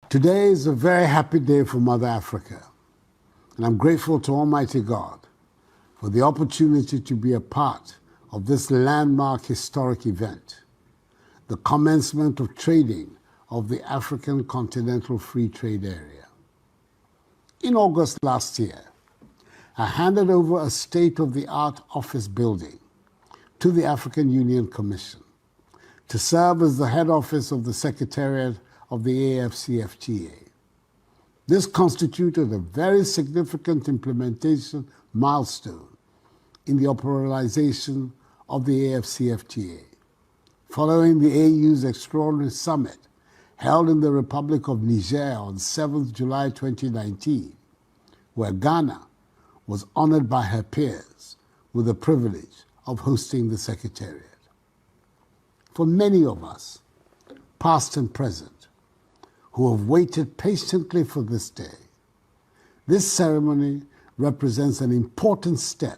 Today is a very happy day for Mother Africa, and I'm grateful to Almighty God for the opportunity to be a part of this landmark historic event, the commencement of trading of the African Continental Free Trade Area. In August last year, I handed over a state-of-the-art office building to the African Union Commission to serve as the head office of the Secretariat of the Afcfta. This constituted a very significant implementation milestone in the operationalization of the Afcfta, following the AU's extraordinary summit held in the Republic of Niger on 7th July 2019, where Ghana was honored by her peers with the privilege of hosting the Secretariat. For many of us, past and present, who have waited patiently for this day, this ceremony represents an important step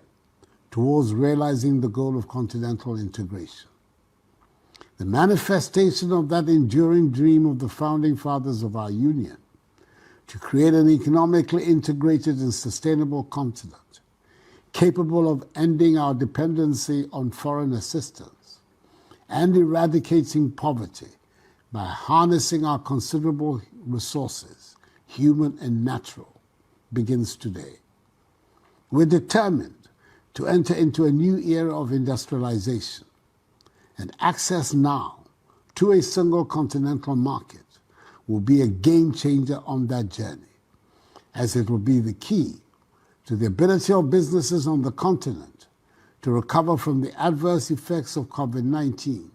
towards realizing the goal of continental integration. The manifestation of that enduring dream of the founding fathers of our union to create an economically integrated and sustainable continent capable of ending our dependency on foreign assistance and eradicating poverty by harnessing our considerable resources, human and natural, begins today. We're determined to enter into a new era of industrialization, and access now to a single continental market will be a game changer on that journey, as it will be the key to the ability of businesses on the continent to recover from the adverse effects of COVID-19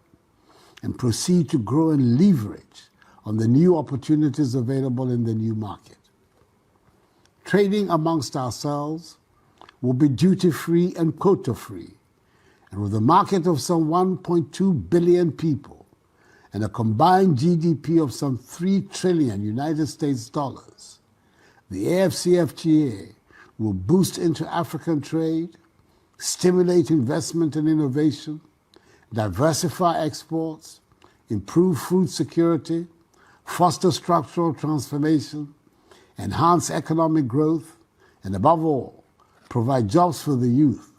and proceed to grow and leverage on the new opportunities available in the new market. Trading amongst ourselves will be duty-free and quota-free, and with a market of some 1.2 billion people and a combined GDP of some 3 trillion United States dollars, the Afcfta will boost inter-African trade, stimulate investment and innovation, diversify exports, improve food security, foster structural transformation, enhance economic growth, and above all, provide jobs for the youth,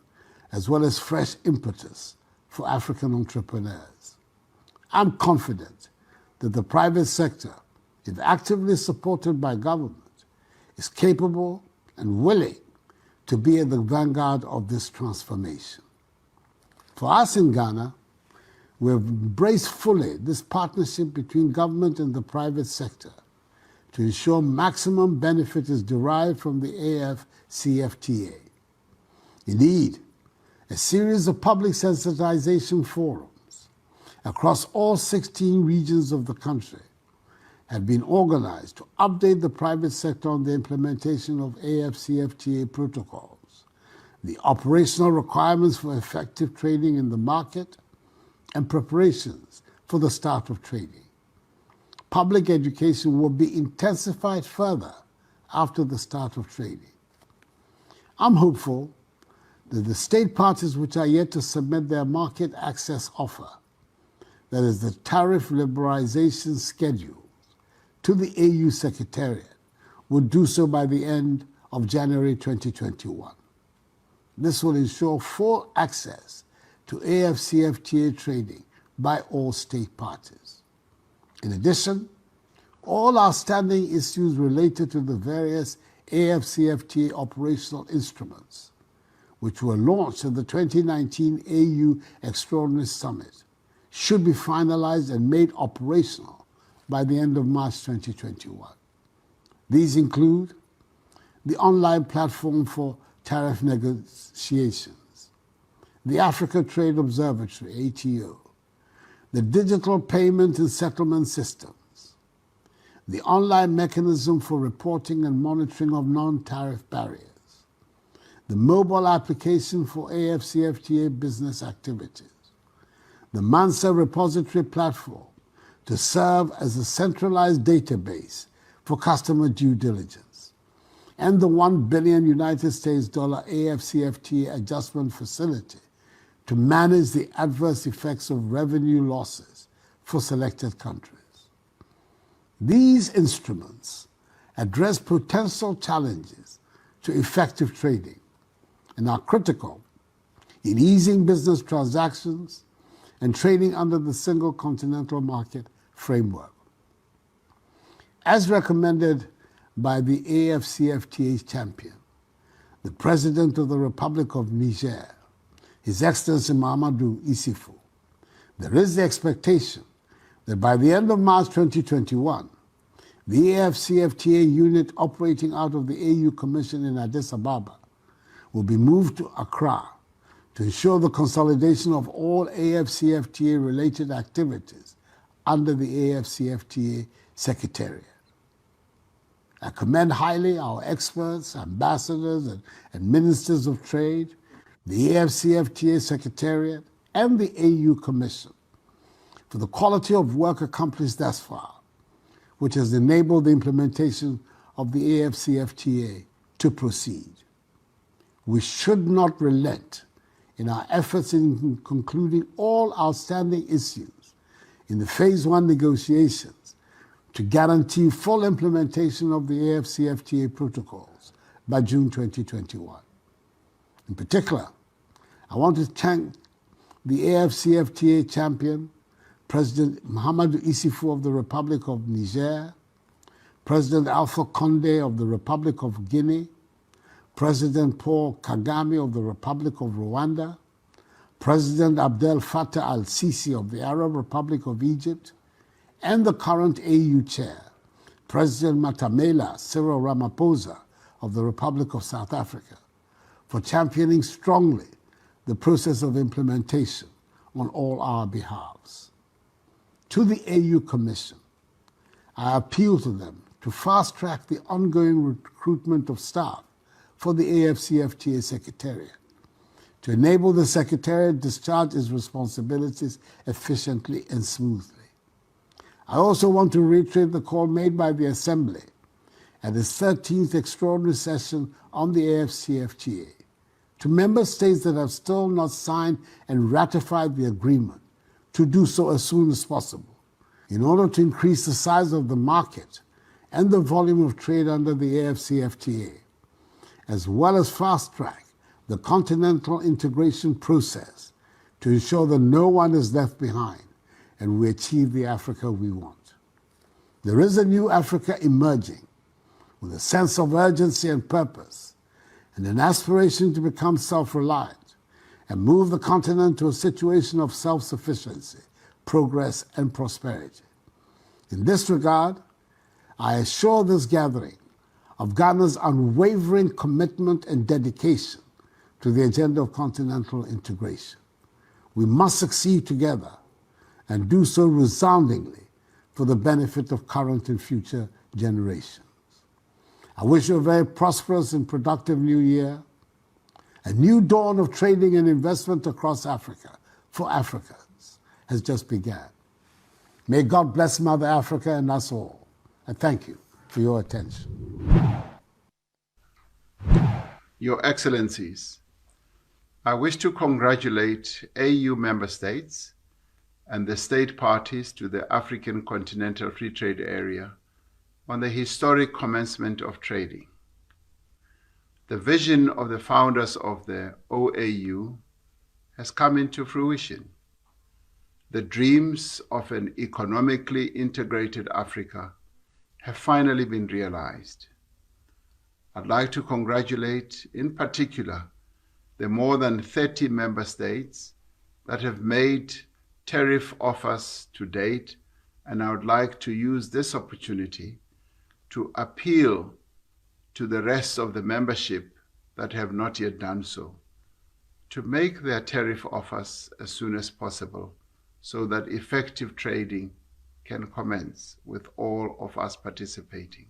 as well as fresh impetus for African entrepreneurs. I'm confident that the private sector, if actively supported by government, is capable and willing to be at the vanguard of this transformation. For us in Ghana, we have embraced fully this partnership between government and the private sector to ensure maximum benefit is derived from the Afcfta. Indeed, a series of public sensitization forums across all 16 regions of the country have been organized to update the private sector on the implementation of Afcfta protocols, the operational requirements for effective trading in the market, and preparations for the start of trading. Public education will be intensified further after the start of trading. I'm hopeful that the state parties which are yet to submit their market access offer, that is the tariff liberalization schedule, to the AU Secretariat, will do so by the end of January 2021. This will ensure full access to Afcfta trading by all state parties. In addition, all outstanding issues related to the various Afcfta operational instruments, which were launched at the 2019 AU Extraordinary Summit, should be finalized and made operational by the end of March 2021. These include the online platform for tariff negotiations, the Africa Trade Observatory, ATO, the digital payment and settlement systems, the online mechanism for reporting and monitoring of non-tariff barriers, the mobile application for Afcfta business activities, the Mansa repository platform to serve as a centralized database for customer due diligence, and the $1 billion United States Afcfta adjustment facility to manage the adverse effects of revenue losses for selected countries. These instruments address potential challenges to effective trading and are critical in easing business transactions and trading under the single continental market framework. As recommended by the Afcfta's champion, the President of the Republic of Niger, His Excellency Mahamadou Issoufou, there is the expectation that by the end of March 2021, the Afcfta unit operating out of the AU Commission in Addis Ababa will be moved to Accra to ensure the consolidation of all Afcfta-related activities under the Afcfta Secretariat. I commend highly our experts, ambassadors, and ministers of trade, the Afcfta Secretariat, and the AU Commission for the quality of work accomplished thus far, which has enabled the implementation of the Afcfta to proceed. We should not relent in our efforts in concluding all outstanding issues in the Phase 1 negotiations to guarantee full implementation of the Afcfta protocols by June 2021. In particular, I want to thank the Afcfta champion, President Mahamadou Issoufou of the Republic of Niger, President Alpha Condé of the Republic of Guinea, President Paul Kagame of the Republic of Rwanda, President Abdel Fattah al-Sisi of the Arab Republic of Egypt, and the current AU chair, President Matamela Cyril Ramaphosa of the Republic of South Africa, for championing strongly the process of implementation on all our behalves. To the AU Commission, I appeal to them to fast-track the ongoing recruitment of staff for the Afcfta Secretariat, to enable the Secretariat to discharge its responsibilities efficiently and smoothly. I also want to reiterate the call made by the Assembly at its 13th extraordinary session on the Afcfta to member states that have still not signed and ratified the agreement to do so as soon as possible, in order to increase the size of the market and the volume of trade under the Afcfta, as well as fast-track the continental integration process to ensure that no one is left behind and we achieve the Africa we want. There is a new Africa emerging with a sense of urgency and purpose and an aspiration to become self-reliant and move the continent to a situation of self-sufficiency, progress, and prosperity. In this regard, I assure this gathering of Ghana's unwavering commitment and dedication to the agenda of continental integration. We must succeed together and do so resoundingly for the benefit of current and future generations. I wish you a very prosperous and productive new year. A new dawn of trading and investment across Africa for Africans has just begun. May God bless Mother Africa and us all. I thank you for your attention. Your Excellencies, I wish to congratulate AU member states and the state parties to the African Continental Free Trade Area on the historic commencement of trading. The vision of the founders of the OAU has come into fruition. The dreams of an economically integrated Africa have finally been realized. I'd like to congratulate, in particular, the more than 30 member states that have made tariff offers to date, and I would like to use this opportunity to appeal to the rest of the membership that have not yet done so, to make their tariff offers as soon as possible so that effective trading can commence with all of us participating.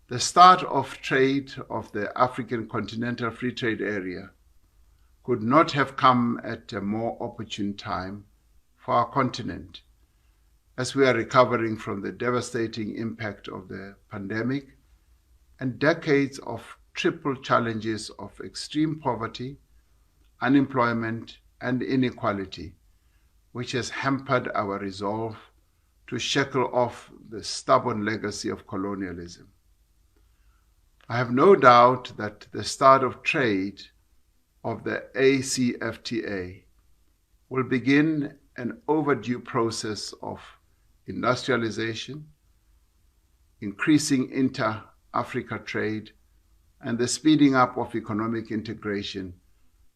The start of trade of the African Continental Free Trade Area could not have come at a more opportune time for our continent, as we are recovering from the devastating impact of the pandemic and decades of triple challenges of extreme poverty, unemployment, and inequality, which has hampered our resolve to shackle off the stubborn legacy of colonialism. I have no doubt that the start of trade of the Afcfta will begin an overdue process of industrialization, increasing inter-Africa trade, and the speeding up of economic integration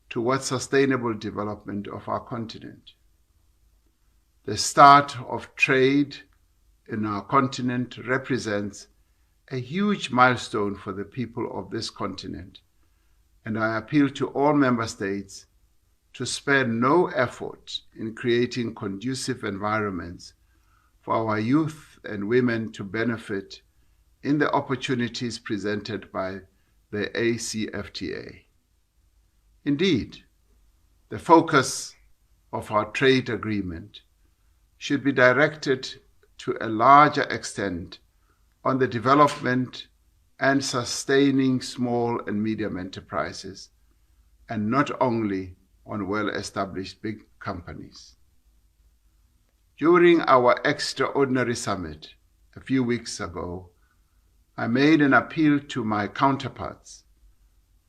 towards sustainable development of our continent. The start of trade in our continent represents a huge milestone for the people of this continent, and I appeal to all member states to spare no effort in creating conducive environments for our youth and women to benefit in the opportunities presented by the Afcfta. Indeed, the focus of our trade agreement should be directed to a larger extent on the development and sustaining small and medium enterprises, and not only on well-established big companies. During our extraordinary summit a few weeks ago, I made an appeal to my counterparts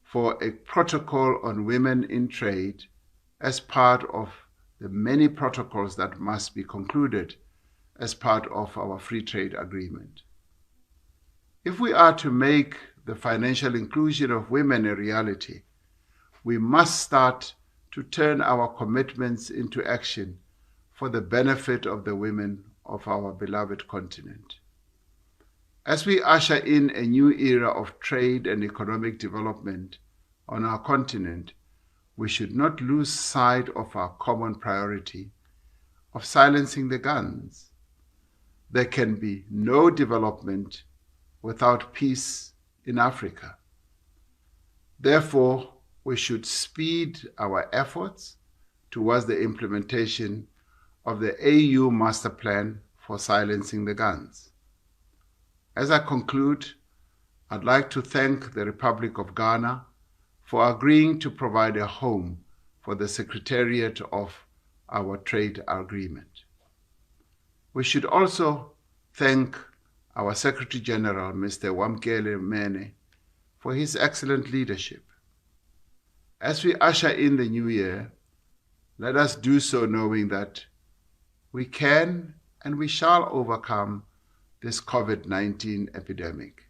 for a protocol on women in trade as part of the many protocols that must be concluded as part of our free trade agreement. If we are to make the financial inclusion of women a reality, we must start to turn our commitments into action for the benefit of the women of our beloved continent. As we usher in a new era of trade and economic development on our continent, we should not lose sight of our common priority of silencing the guns. There can be no development without peace in Africa. Therefore, we should speed our efforts towards the implementation of the AU Master Plan for silencing the guns. As I conclude, I'd like to thank the Republic of Ghana for agreeing to provide a home for the Secretariat of our trade agreement. We should also thank our Secretary General, Mr. Wamkele Mene, for his excellent leadership. As we usher in the new year, let us do so knowing that we can and we shall overcome this COVID-19 epidemic,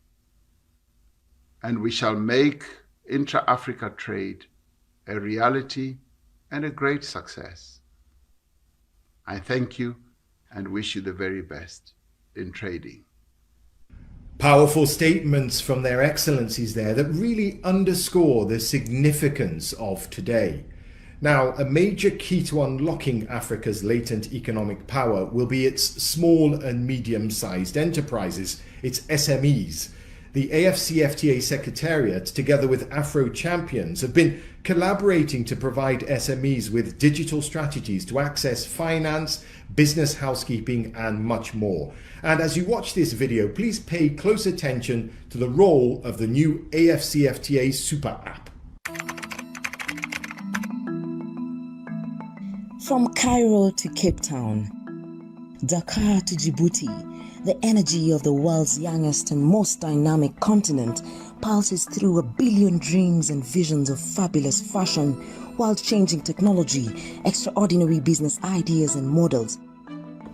and we shall make intra-Africa trade a reality and a great success. I thank you and wish you the very best in trading. Powerful statements from their excellencies there that really underscore the significance of today. Now, a major key to unlocking Africa's latent economic power will be its small and medium-sized enterprises, its SMEs. The Afcfta Secretariat, together with Afro Champions, have been collaborating to provide SMEs with digital strategies to access finance, business housekeeping, and much more. And as you watch this video, please pay close attention to the role of the new Afcfta Super App. From Cairo to Cape Town, Dakar to Djibouti, the energy of the world's youngest and most dynamic continent pulses through 1 billion dreams and visions of fabulous fashion, world-changing technology, extraordinary business ideas and models.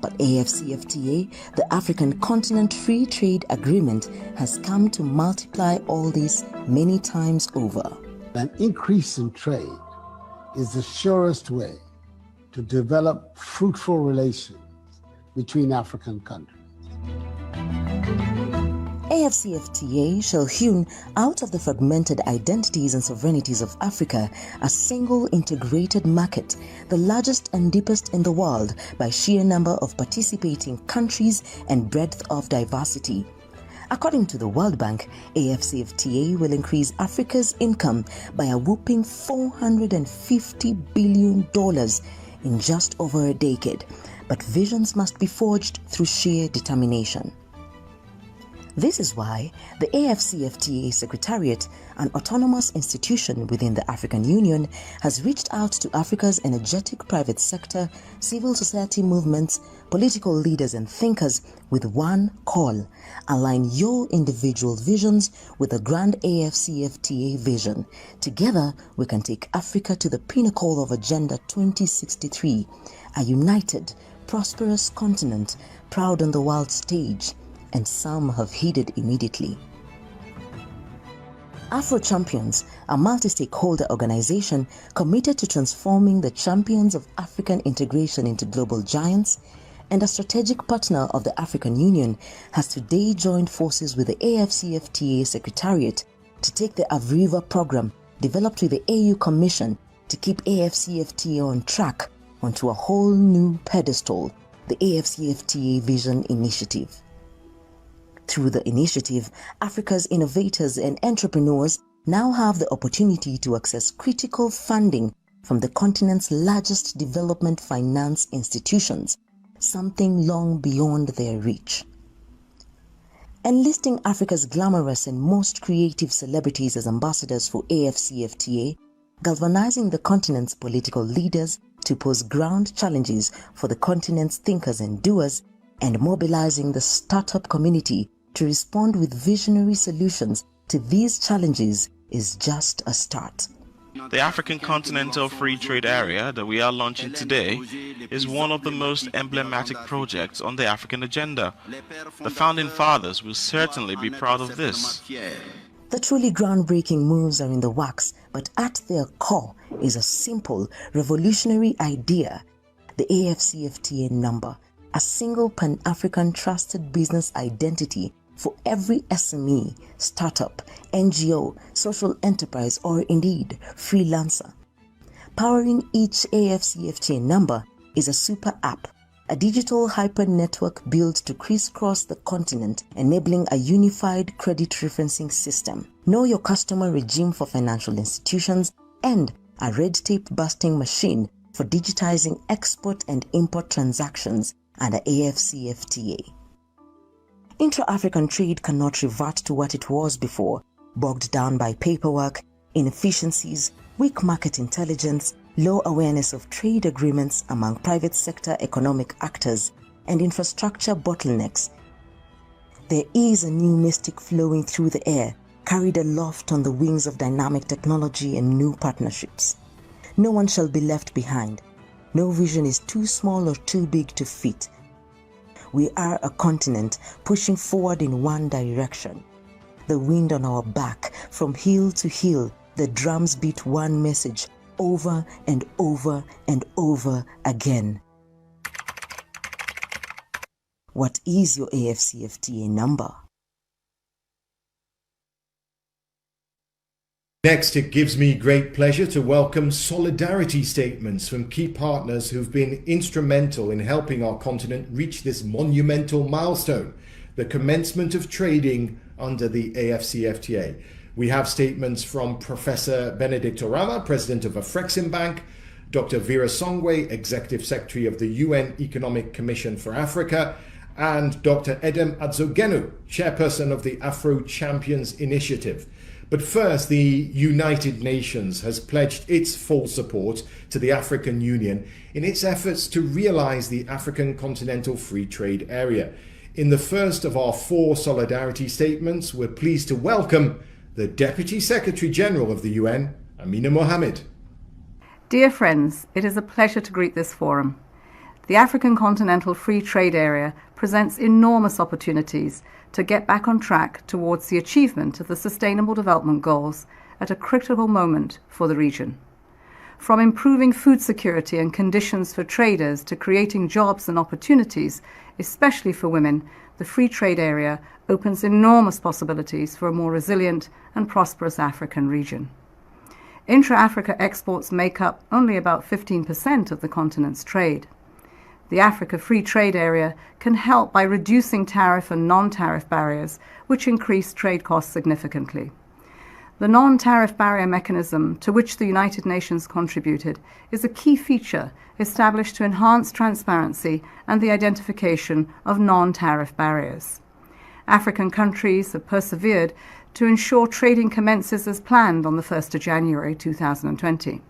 But Afcfta, the African Continent Free Trade Agreement, has come to multiply all this many times over. An increase in trade is the surest way to develop fruitful relations between African countries. Afcfta shall hewn out of the fragmented identities and sovereignties of Africa a single integrated market, the largest and deepest in the world by sheer number of participating countries and breadth of diversity. According to the World Bank, Afcfta will increase Africa's income by a whopping $450 billion in just over a decade, but visions must be forged through sheer determination. This is why the Afcfta Secretariat, an autonomous institution within the African Union, has reached out to Africa's energetic private sector, civil society movements, political leaders and thinkers with one call: align your individual visions with the grand Afcfta vision. Together, we can take Africa to the pinnacle of Agenda 2063, a united, prosperous continent, proud on the world stage. And some have heeded immediately. Afro Champions, a multi-stakeholder organization committed to transforming the champions of African integration into global giants, and a strategic partner of the African Union, has today joined forces with the Afcfta Secretariat to take the Avriva program developed with the AU Commission to keep Afcfta on track onto a whole new pedestal, the Afcfta Vision Initiative. Through the initiative, Africa's innovators and entrepreneurs now have the opportunity to access critical funding from the continent's largest development finance institutions, something long beyond their reach. Enlisting Africa's glamorous and most creative celebrities as ambassadors for Afcfta, galvanizing the continent's political leaders to pose ground challenges for the continent's thinkers and doers, and mobilizing the startup community to respond with visionary solutions to these challenges is just a start. The African Continental Free Trade Area that we are launching today is one of the most emblematic projects on the African agenda. The founding fathers will certainly be proud of this. The truly groundbreaking moves are in the works, but at their core is a simple, revolutionary idea: the Afcfta number, a single Pan-African trusted business identity for every SME, startup, NGO, social enterprise, or indeed freelancer. Powering each Afcfta number is a super app, a digital hyper network built to crisscross the continent, enabling a unified credit referencing system, know your customer regime for financial institutions, and a red tape busting machine for digitizing export and import transactions under Afcfta. Intra-African trade cannot revert to what it was before, bogged down by paperwork, inefficiencies, weak market intelligence, low awareness of trade agreements among private sector economic actors, and infrastructure bottlenecks. There is a new mystic flowing through the air, carried aloft on the wings of dynamic technology and new partnerships. No one shall be left behind. No vision is too small or too big to fit. We are a continent pushing forward in one direction. The wind on our back, from hill to hill, the drums beat one message over and over and over again. What is your Afcfta number? Next, it gives me great pleasure to welcome solidarity statements from key partners who've been instrumental in helping our continent reach this monumental milestone, the commencement of trading under the Afcfta. We have statements from Professor Benedict Orama, President of Afreximbank, Dr. Vera Songwe, Executive Secretary of the UN Economic Commission for Africa, and Dr. Edem Adzogenu, Chairperson of the Afro Champions Initiative. But first, the United Nations has pledged its full support to the African Union in its efforts to realize the African Continental Free Trade Area. In the first of our 4 solidarity statements, we're pleased to welcome the Deputy Secretary General of the UN, Amina Mohammed. Dear friends, it is a pleasure to greet this forum. The African Continental Free Trade Area presents enormous opportunities to get back on track towards the achievement of the Sustainable Development Goals at a critical moment for the region. From improving food security and conditions for traders to creating jobs and opportunities, especially for women, the free trade area opens enormous possibilities for a more resilient and prosperous African region. Intra-Africa exports make up only about 15% of the continent's trade. The Africa Free Trade Area can help by reducing tariff and non-tariff barriers, which increase trade costs significantly. The non-tariff barrier mechanism, to which the United Nations contributed, is a key feature established to enhance transparency and the identification of non-tariff barriers. African countries have persevered to ensure trading commences as planned on the 1st of January 2020.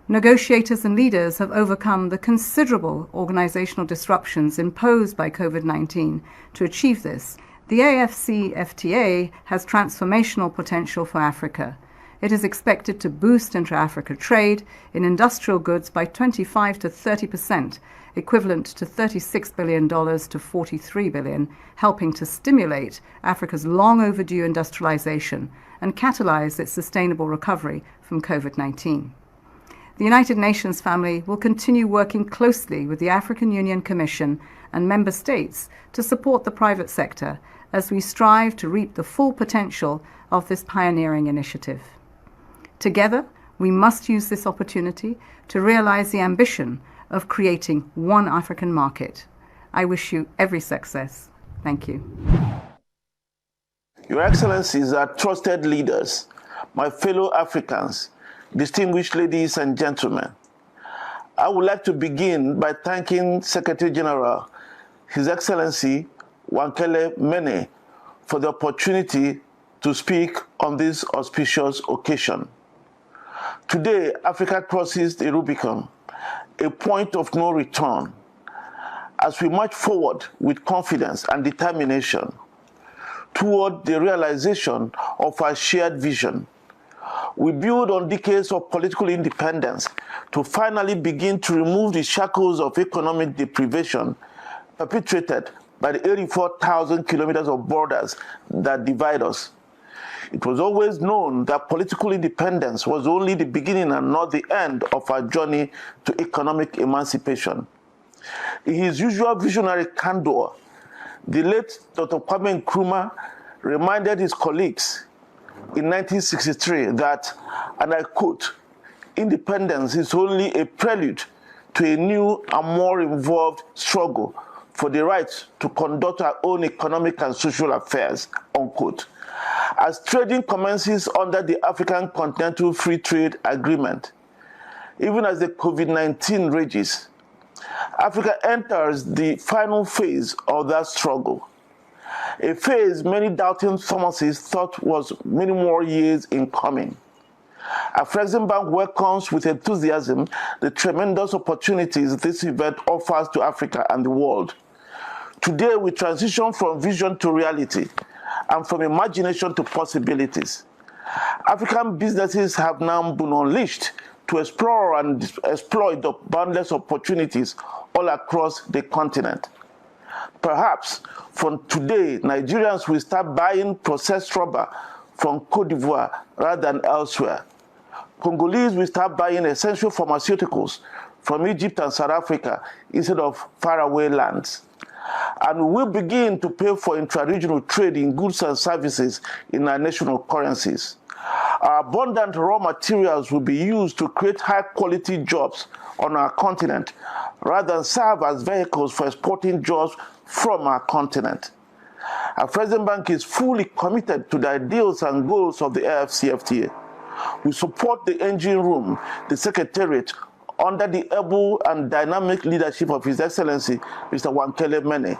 Negotiators and leaders have overcome the considerable organizational disruptions imposed by COVID-19 to achieve this. The Afcfta has transformational potential for Africa. It is expected to boost intra-Africa trade in industrial goods by 25 to 30%, equivalent to $36 billion to $43 billion, helping to stimulate Africa's long overdue industrialization and catalyze its sustainable recovery from COVID-19. The United Nations family will continue working closely with the African Union Commission and member states to support the private sector as we strive to reap the full potential of this pioneering initiative. Together, we must use this opportunity to realize the ambition of creating one African market. I wish you every success. Thank you. Your Excellencies are trusted leaders, my fellow Africans, distinguished ladies and gentlemen. I would like to begin by thanking Secretary General, His Excellency Wankele Mene, for the opportunity to speak on this auspicious occasion. Today, Africa crosses the Rubicon, a point of no return, as we march forward with confidence and determination toward the realization of our shared vision. We build on decades of political independence to finally begin to remove the shackles of economic deprivation perpetrated by the 84,000 kilometers of borders that divide us. It was always known that political independence was only the beginning and not the end of our journey to economic emancipation. In his usual visionary candor, the late Dr. Kwame Nkrumah reminded his colleagues in 1963 that, and I quote, "Independence is only a prelude to a new and more involved struggle for the right to conduct our own economic and social affairs," unquote. As trading commences under the African Continental Free Trade Agreement, even as the COVID-19 rages, Africa enters the final phase of that struggle. A phase many doubting Thomases thought was many more years in coming. Afreximbank welcomes with enthusiasm the tremendous opportunities this event offers to Africa and the world. Today, we transition from vision to reality and from imagination to possibilities. African businesses have now been unleashed to explore and exploit the boundless opportunities all across the continent. Perhaps from today, Nigerians will start buying processed rubber from Côte d'Ivoire rather than elsewhere. Congolese will start buying essential pharmaceuticals from Egypt and South Africa instead of faraway lands. And we will begin to pay for intra-regional trade in goods and services in our national currencies. Our abundant raw materials will be used to create high-quality jobs on our continent rather than serve as vehicles for exporting jobs from our continent. Afreximbank is fully committed to the ideals and goals of the Afcfta. We support the engine room, the Secretariat, under the able and dynamic leadership of His Excellency, Mr. Wankele Mene.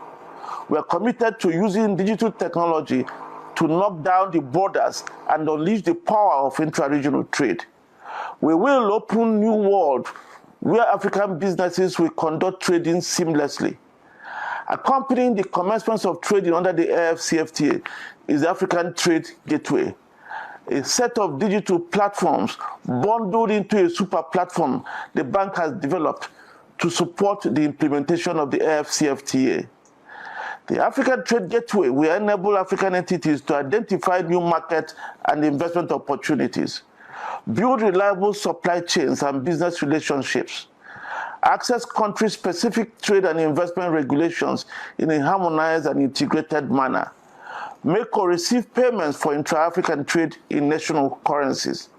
We are committed to using digital technology to knock down the borders and unleash the power of intra-regional trade. We will open new world where African businesses will conduct trading seamlessly. Accompanying the commencement of trading under the Afcfta is the African Trade Gateway, a set of digital platforms bundled into a super platform the bank has developed to support the implementation of the Afcfta. The African Trade Gateway will enable African entities to identify new market and investment opportunities, build reliable supply chains and business relationships, access country-specific trade and investment regulations in a harmonized and integrated manner, make or receive payments for intra-African trade in national currencies,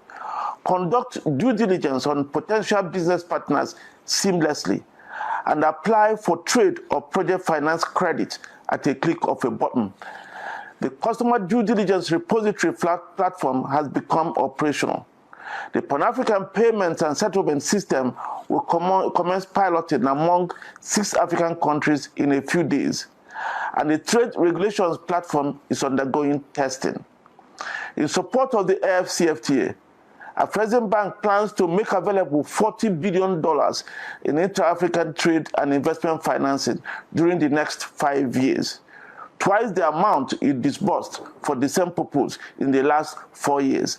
conduct due diligence on potential business partners seamlessly, and apply for trade or project finance credit at a click of a button. The Customer Due Diligence Repository platform has become operational. The Pan-African Payments and Settlement System will commence piloting among 6 African countries in a few days. and the trade regulations platform is undergoing testing. In support of the Afcfta, Afreximbank plans to make available $40 billion in intra-African trade and investment financing during the next 5 years, twice the amount it disbursed for the same purpose in the last 4 years.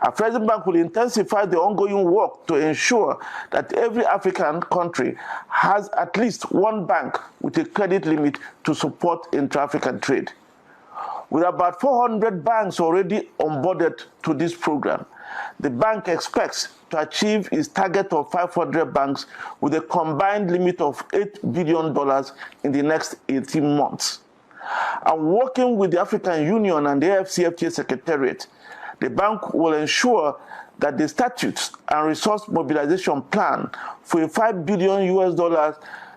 Afreximbank will intensify the ongoing work to ensure that every African country has at least one bank with a credit limit to support intra-African trade. With about 400 banks already onboarded to this program, the bank expects to achieve its target of 500 banks with a combined limit of $8 billion in the next 18 months. And working with the African Union and the Afcfta Secretariat, the bank will ensure that the statutes and resource mobilization plan for a $5 billion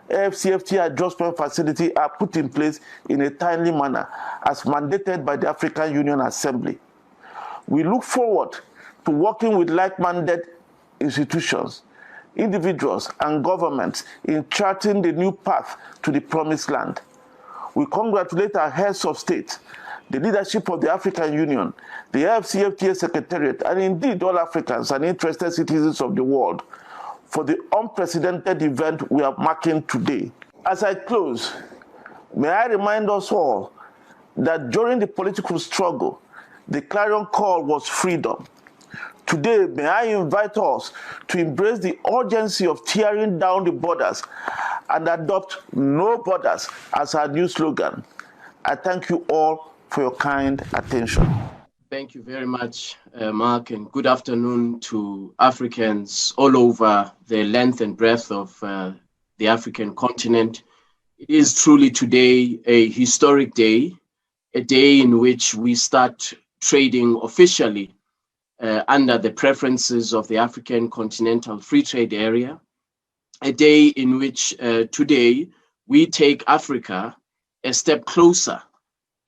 Afcfta adjustment facility are put in place in a timely manner as mandated by the African Union Assembly. We look forward to working with like-minded institutions, individuals, and governments in charting the new path to the promised land. We congratulate our heads of state, the leadership of the African Union, the Afcfta Secretariat, and indeed all Africans and interested citizens of the world for the unprecedented event we are marking today. As I close, may I remind us all that during the political struggle, the clarion call was freedom. Today, may I invite us to embrace the urgency of tearing down the borders and adopt no borders as our new slogan. I thank you all for your kind attention. Thank you very much, Mark, and good afternoon to Africans all over the length and breadth of the African continent. It is truly today a historic day, a day in which we start trading officially under the preferences of the African Continental Free Trade Area, a day in which today we take Africa a step closer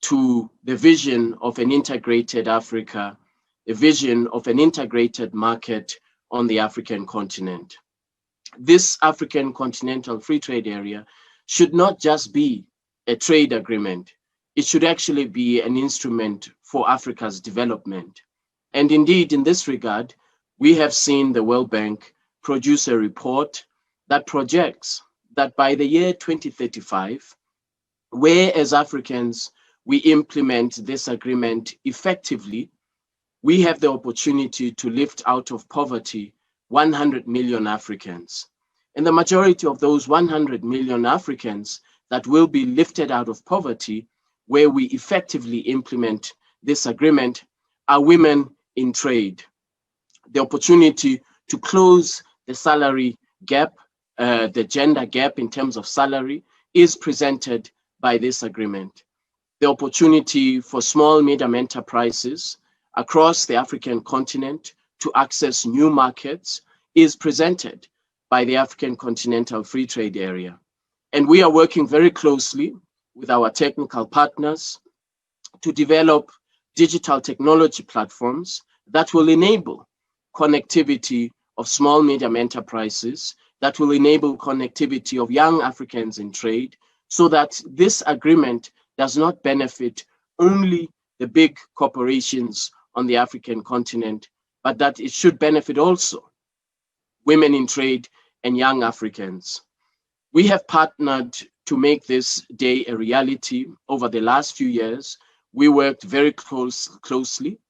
to the vision of an integrated Africa, a vision of an integrated market on the African continent. This African Continental Free Trade Area should not just be a trade agreement, it should actually be an instrument for Africa's development. And indeed, in this regard, we have seen the World Bank produce a report that projects that by the year 2035, where as Africans we implement this agreement effectively, we have the opportunity to lift out of poverty 100 million Africans. And the majority of those 100 million Africans that will be lifted out of poverty, where we effectively implement this agreement, are women in trade. The opportunity to close the salary gap, the gender gap in terms of salary, is presented by this agreement. The opportunity for small, medium enterprises across the African continent to access new markets is presented by the African Continental Free Trade Area. And we are working very closely with our technical partners to develop digital technology platforms that will enable connectivity of small, medium enterprises, that will enable connectivity of young Africans in trade, so that this agreement does not benefit only the big corporations on the African continent, but that it should benefit also women in trade and young Africans. We have partnered to make this day a reality over the last few years. We worked very closely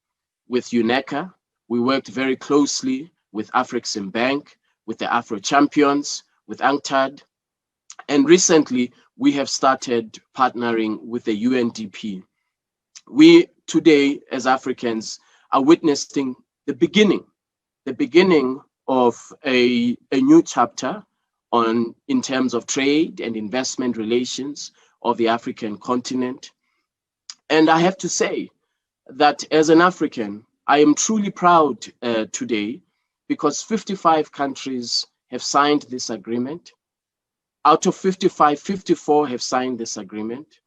with UNECA. We worked very closely with Afreximbank, with the Afro Champions, with UNCTAD. And recently, we have started partnering with the UNDP. We today, as Africans, are witnessing the beginning of a new chapter in terms of trade and investment relations of the African continent. And I have to say that as an African, I am truly proud today because 55 countries have signed this agreement. Out of 55, 54 have signed this agreement.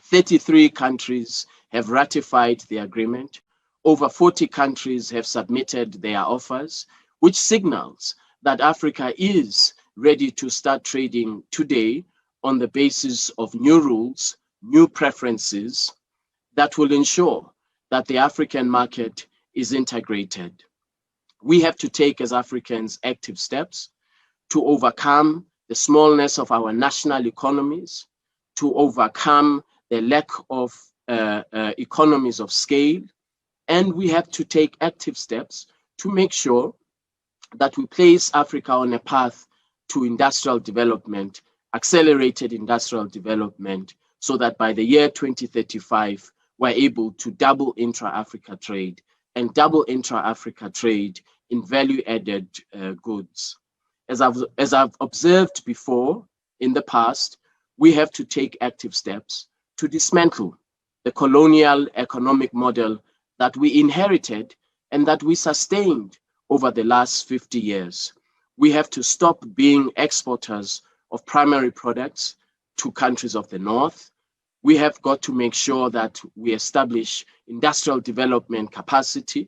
33 countries have ratified the agreement. Over 40 countries have submitted their offers, which signals that Africa is ready to start trading today on the basis of new rules, new preferences that will ensure that the African market is integrated. We have to take as Africans active steps to overcome the smallness of our national economies, to overcome the lack of economies of scale, and we have to take active steps to make sure that we place Africa on a path to industrial development, accelerated industrial development, so that by the year 2035, we're able to double intra-Africa trade and double intra-Africa trade in value-added goods. As I've observed before in the past, we have to take active steps to dismantle the colonial economic model that we inherited and that we sustained over the last 50 years. We have to stop being exporters of primary products to countries of the North. We have got to make sure that we establish industrial development capacity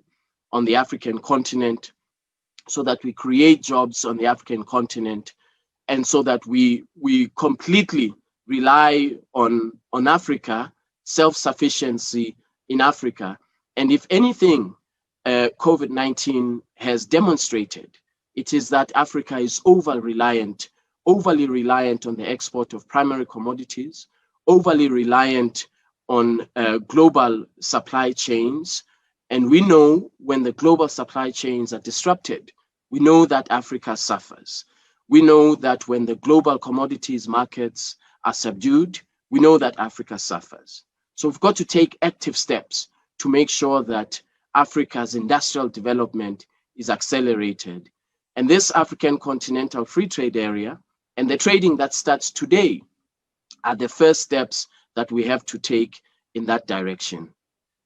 on the African continent so that we create jobs on the African continent and so that we completely rely on Africa, self-sufficiency in Africa. And if anything, COVID-19 has demonstrated, it is that Africa is overly reliant on the export of primary commodities, overly reliant on global supply chains. And we know when the global supply chains are disrupted, we know that Africa suffers. We know that when the global commodities markets are subdued, we know that Africa suffers. So we've got to take active steps to make sure that Africa's industrial development is accelerated. And this African Continental Free Trade Area and the trading that starts today are the first steps that we have to take in that direction.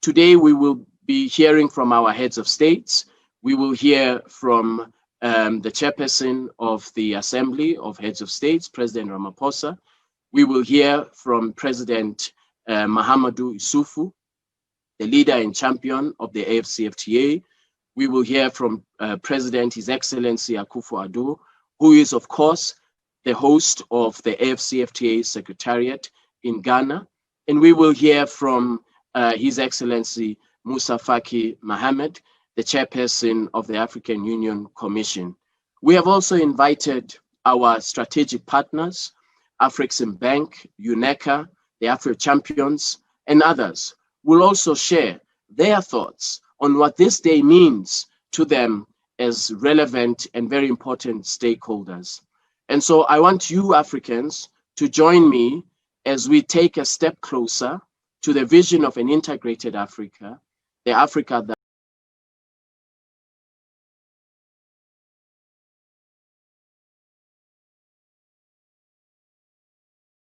Today, we will be hearing from our heads of states. We will hear from the chairperson of the Assembly of Heads of States, President Ramaphosa. We will hear from President Mahamadou Issoufou, the leader and champion of the Afcfta. We will hear from President His Excellency Akufo-Addo, who is, of course, the host of the Afcfta Secretariat in Ghana. And we will hear from His Excellency Musa Faki Mohammed, the chairperson of the African Union Commission. We have also invited our strategic partners, Afreximbank, UNECA, the Afro Champions, and others will also share their thoughts on what this day means to them as relevant and very important stakeholders. And so I want you Africans to join me as we take a step closer to the vision of an integrated Africa, the Africa that